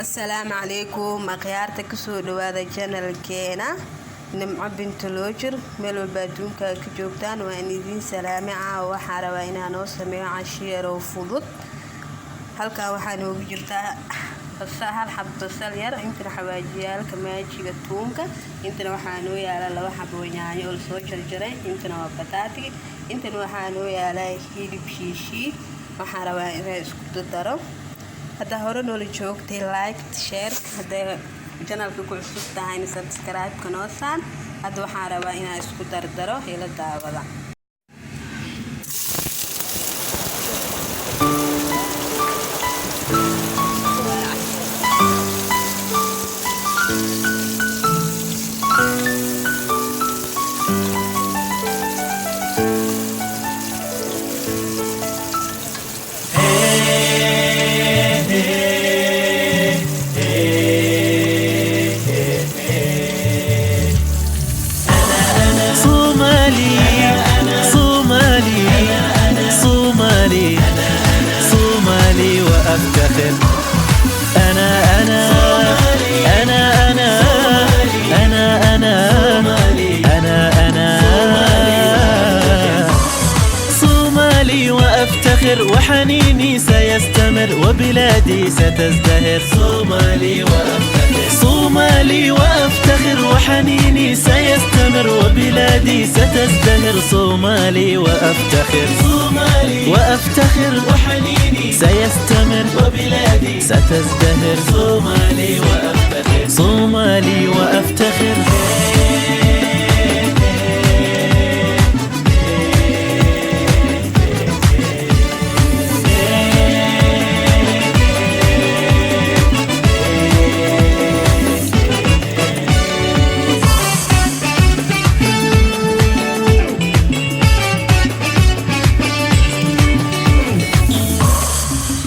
السلام عليكم مقيارتا كسو دوادا جانالكينا نمعو بنت لوجر ميلو بادونكا كجوبتان وان idin salaami waxaa rabaa inaan noo sameeyo cashiir oo fudud halka waxaa noogu jirtaa hal xab basal yar intana xawaajiyaalka maajiga tuunka intana waxaa noo yaala laba xabo yaanyo oo soo jarjaray intana waa bataati intana waxaa noo yaala hilib shiishi waxaa rabaa inaan isku daro هذا هو نولي جوكتي لايك شير هذا channelka ku cusub tahay in subscribe kana saan hada waxaan rabaa inaan isku dardaro ila daawada صومالي وأفتخر أنا أنا أنا أنا أنا أنا أنا صومالي وأفتخر وحنيني سيستمر وبلادي ستزدهر صومالي وأفتخر صومالي وأفتخر وحنيني سيستمر وبلادي ستزدهر صومالي وأفتخر صومالي وأفتخر وحنيني سيستمر وبلادي ستزدهر صومالي وأفتخر صومالي وأفتخر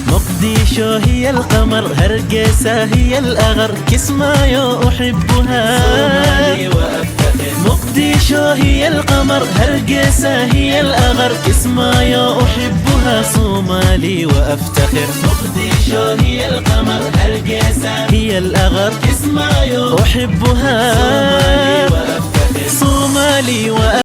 مقديشو هي القمر هرقيسة هي الأغر كسمايو أحبها مقديشو هي القمر هرقيسة هي الأغر كسمايو أحبها صومالي وأفتخر مقديشو هي القمر هرقيسة هي الأغر كسمايو أحبها صومالي وأفتخر صومالي